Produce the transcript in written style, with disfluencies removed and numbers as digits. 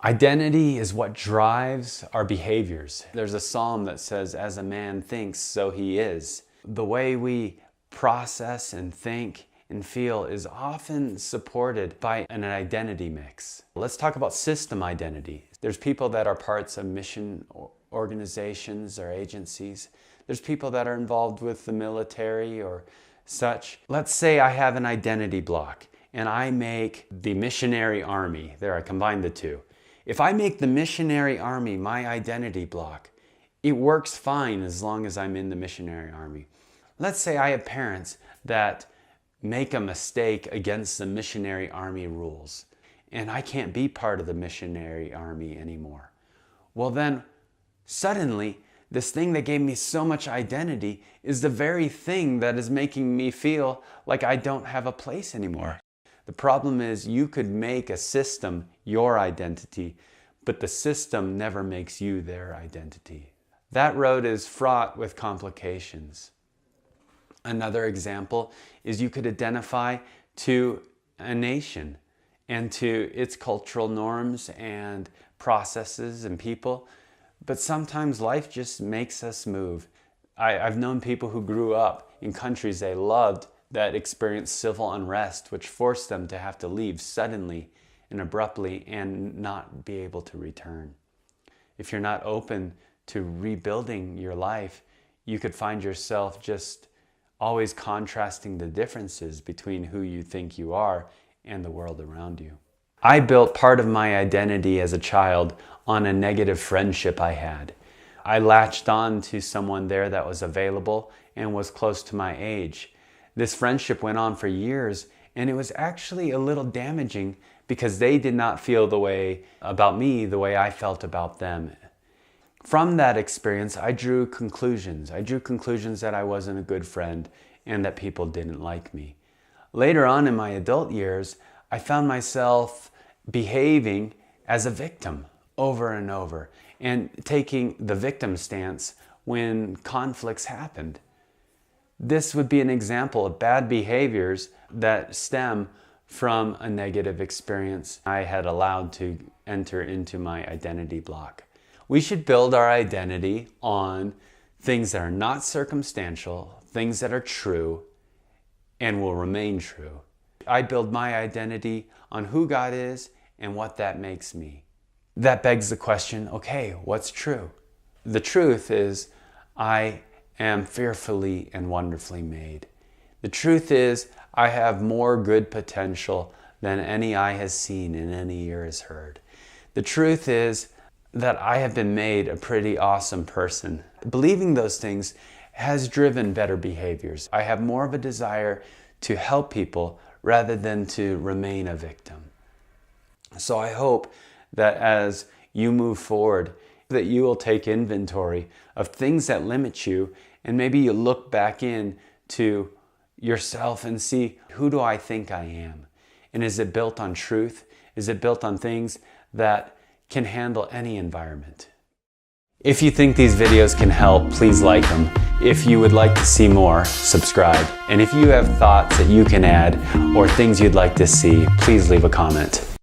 Identity is what drives our behaviors. There's a psalm that says, "As a man thinks, so he is." The way we process and think and feel is often supported by an identity mix. Let's talk about system identity. There's people that are parts of mission organizations or agencies. There's people that are involved with the military or such. Let's say I have an identity block and I make the missionary army. There, I combined the two. If I make the missionary army my identity block, it works fine as long as I'm in the missionary army. Let's say I have parents that make a mistake against the missionary army rules, and I can't be part of the missionary army anymore. Well then, suddenly, this thing that gave me so much identity is the very thing that is making me feel like I don't have a place anymore. The problem is you could make a system your identity, but the system never makes you their identity. That road is fraught with complications. Another example is you could identify to a nation and to its cultural norms and processes and people, but sometimes life just makes us move. I've known people who grew up in countries they loved that experienced civil unrest, which forced them to have to leave suddenly and abruptly and not be able to return. If you're not open to rebuilding your life, you could find yourself just always contrasting the differences between who you think you are and the world around you. I built part of my identity as a child on a negative friendship I had. I latched on to someone there that was available and was close to my age. This friendship went on for years, and it was actually a little damaging because they did not feel the way about me the way I felt about them. From that experience, I drew conclusions. I drew conclusions that I wasn't a good friend and that people didn't like me. Later on in my adult years, I found myself behaving as a victim over and over and taking the victim stance when conflicts happened. This would be an example of bad behaviors that stem from a negative experience I had allowed to enter into my identity block. We should build our identity on things that are not circumstantial, things that are true and will remain true. I build my identity on who God is and what that makes me. That begs the question, okay, what's true? The truth is I am fearfully and wonderfully made. The truth is I have more good potential than any eye has seen and any ear has heard. The truth is that I have been made a pretty awesome person. Believing those things has driven better behaviors. I have more of a desire to help people rather than to remain a victim. So I hope that as you move forward, that you will take inventory of things that limit you, and maybe you look back into yourself and see, who do I think I am? And is it built on truth? Is it built on things that can handle any environment? If you think these videos can help, please like them. If you would like to see more, subscribe. And if you have thoughts that you can add or things you'd like to see, please leave a comment.